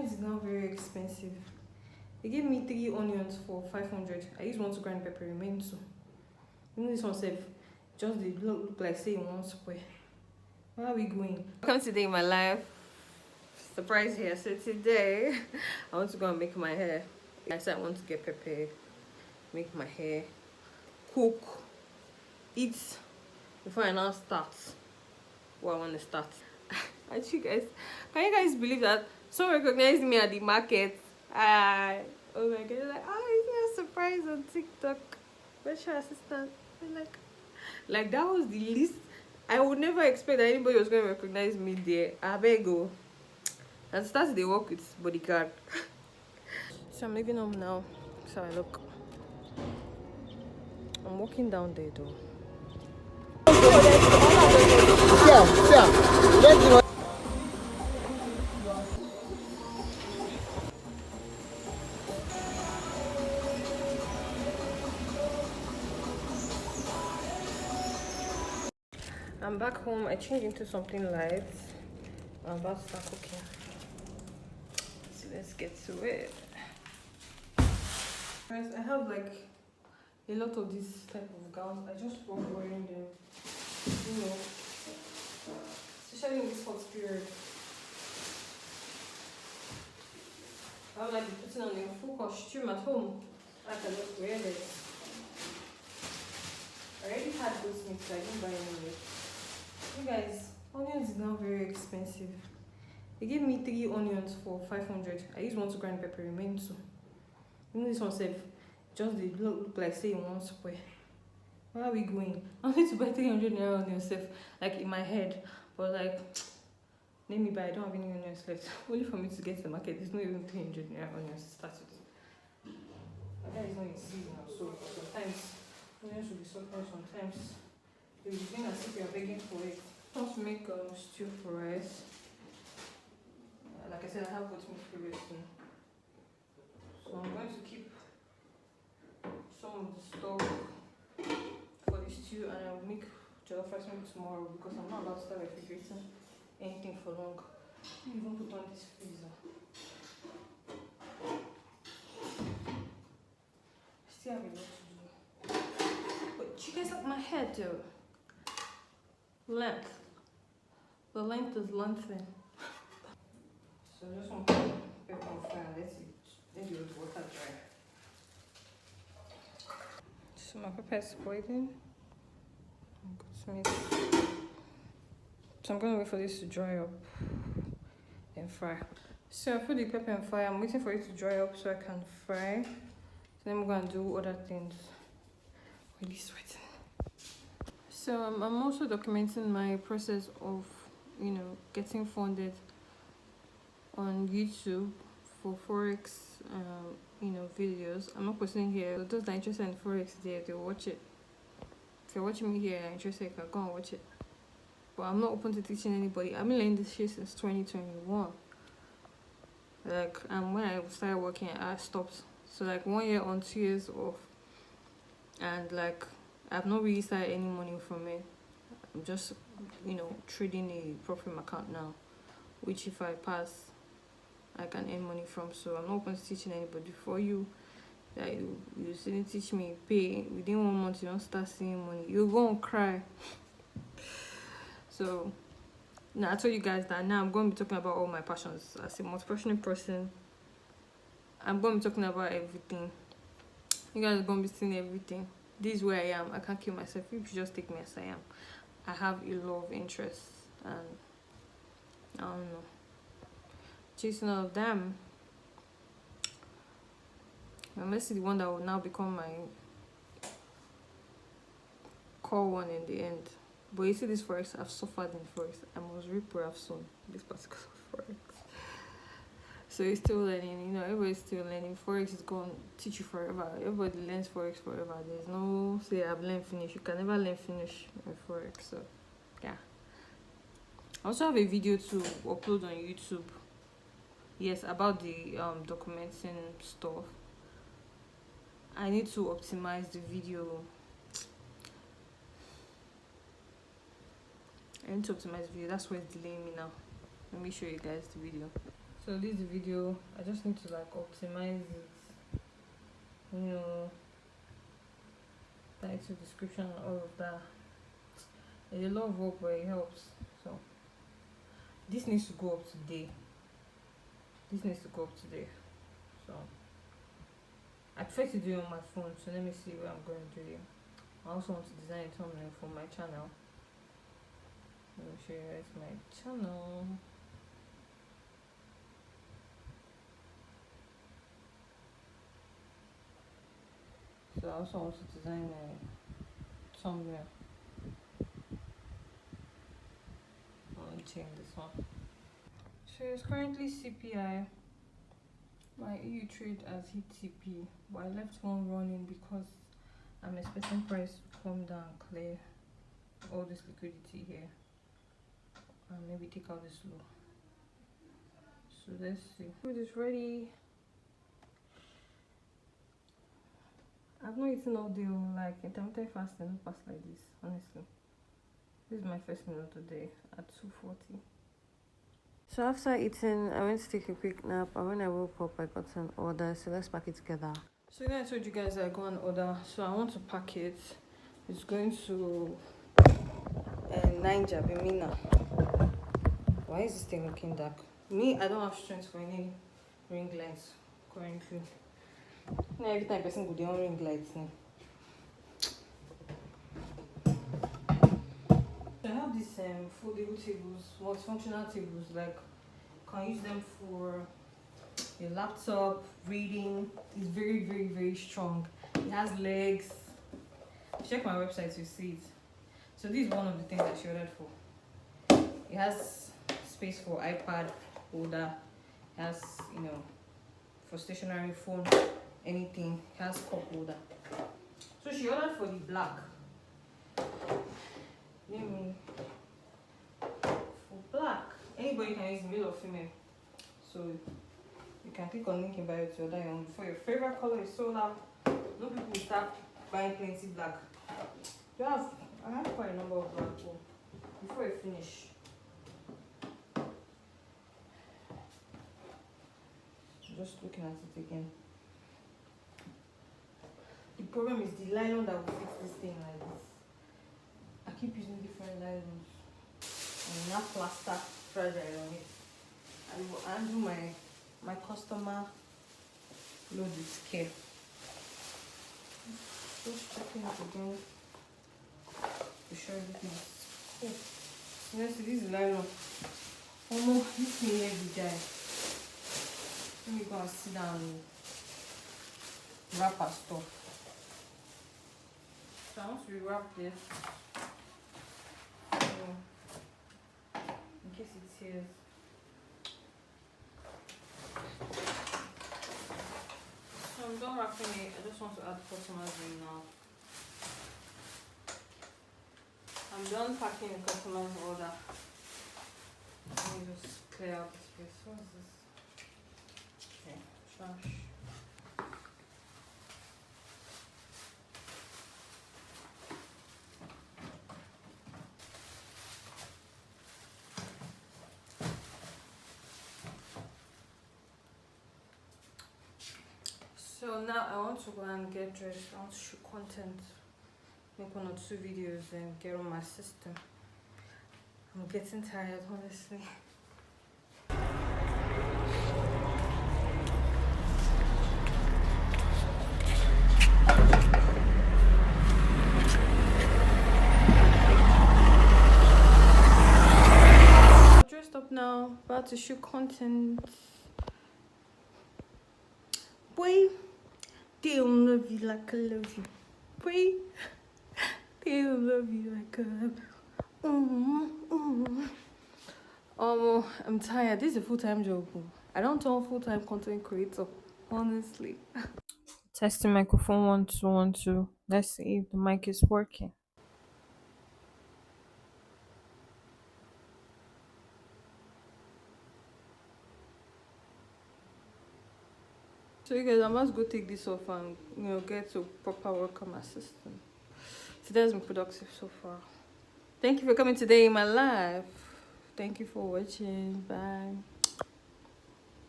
onions is now very expensive. They gave me 3 onions for 500. I used one to grind pepper, remain two. Even this one safe, just they look like say one square. Where are we going? Welcome today in my life. Surprise here. So today I want to go and make my hair. I said I want to get pepper, make my hair, cook, eat before I now start what I want to start. And you guys, can you guys believe that someone recognized me at the market? Oh my god, like, oh, isn't that a surprise on TikTok? Virtual assistant. I'm like that was the least. I would never expect that anybody was going to recognize me there. I beg go. And start the work with bodyguard. So I'm leaving home now. So I look. I'm walking down there though. Yeah. I'm back home. I changed into something light. I'm about to start cooking. So let's get to it. Guys, I have like a lot of these type of gowns. I just love wearing them, you know, especially in this hot period. I would like to put on a full costume at home. I can just wear this. I already had those meat, so I didn't buy any meat. You guys, onions is now very expensive. They gave me 3 onions for 500. I used one to grind pepper, remain two. Even this one safe, just they look like say one square. Where are we going? I need to buy 300 naira onions safe, like in my head, but like, let me buy. I don't have any onions left. Only for me to get to the market. There's not even 300 naira onions to start with. But that is not in season, so sometimes onions will be so price. Sometimes it will be feeling as if you are begging for it. I want to make stew for rice. Like I said, I have goat meat previously, so I'm going to keep some of the stock for the stew, and I'll make jollof rice maybe tomorrow because I'm not allowed to start refrigerating anything for long. I even put on this freezer. I still have a lot to do. But you guys like my hair though. Length. The length is lengthening. So I just want to put pepper on fire and let the water dry. So my pepper is boiling. So I'm going to wait for this to dry up and fry. So I put the pepper on fire. I'm waiting for it to dry up so I can fry. So then we're going to do other things. Really sweating. So I'm also documenting my process of, you know, getting funded on YouTube for Forex, you know, videos. I'm not posting here. So those that are interested in Forex, they'll watch it. If you're watching me here and interested, you can go and watch it. But I'm not open to teaching anybody. I've been learning this shit since 2021. Like, and when I started working, I stopped. So like 1 year on, 2 years off, and like I've not really started any money from it. I'm just, you know, trading a profit account now, which if I pass, I can earn money from. So I'm not open to teaching anybody. For you, that you didn't teach me, pay within 1 month, you don't start seeing money, you're gonna cry. So now I told you guys that now I'm going to be talking about all my passions. As a multi-passionate person, I'm going to be talking about everything. You guys are going to be seeing everything. This is where I am. I can't kill myself if you just take me as I am. I have a lot of interests, and I don't know, chasing all of them. And let's see the one that will now become my core one in the end. But you see, this Forex, I've suffered in Forex. I must reap where I've sown this particular Forex. So you're still learning, you know, everybody's still learning. Forex is going to teach you forever. Everybody learns Forex forever. There's no say I've learned finish. You can never learn finish with Forex. So yeah. I also have a video to upload on YouTube. Yes, about the documenting stuff. I need to optimize the video. That's what's delaying me now. Let me show you guys the video. So this video, I just need to like optimize it, you know, title, description, and all of that. It's a lot of work, but it helps. So this needs to go up today. So I prefer to do it on my phone. So let me see where I'm going to do it. I also want to design a thumbnail for my channel. Let me show you guys my channel. So I also want to design a thumbnail. I'll change this one. So it's currently CPI. My EU trade has hit TP, but I left one running because I'm expecting price to come down, clear all this liquidity here, and maybe take out this low. So let's see. Food is ready. I've not eaten all day, like intermittent fasting, not past like this, honestly. This is my first meal today at 2:40. So after eating, I went to take a quick nap, and when I woke up, I got an order. So let's pack it together. So then I told you guys I got an order. So I want to pack it. It's going to Niger, Bimina. Why is this thing looking dark? Me, I don't have strength for any ring lights currently. Now every time person go down ring lights now. I have these foldable tables, multifunctional tables, like can use them for your laptop, reading. It's very, very, very strong. It has legs. Check my website, you see it. So this is one of the things that she ordered for. It has space for iPad holder. It has, you know, for stationary phone, anything. It has cup holder. So she ordered for the black. For black, anybody can use male or female. So you can click on link in bio to order your own. For your favorite color is sold out. No people will start buying plenty black. I have quite a number of black before I finish. Just looking at it again. The problem is the nylon that will fix this thing like this. I keep using different nylons and not plaster fragile on it. I will handle my customer load with care. Just checking it again to show everything is cool. So let's see, this is nylon. Oh no, this thing heavy guy. Let me go and sit down and wrap our stuff. So once we wrap this, in case it tears. So I'm done wrapping it. I just want to add customers in now. I'm done packing the customer's order. Let me just clear out the space. What is this? Okay, trash. So now I want to go and get dressed. I want to shoot content, make 1 or 2 videos and get on my system. I'm getting tired, honestly. Dressed up now, about to shoot content. Boy, they don't love you like I love you. Boy, they don't love you like I I'm tired. This is a full-time job. I don't turn full-time content creator, honestly. Testing microphone 1 2 1 2. Let's see if the mic is working. So you guys, I must go take this off and get to proper work on my system. Today has been productive so far. Thank you for coming today in my life. Thank you for watching. Bye.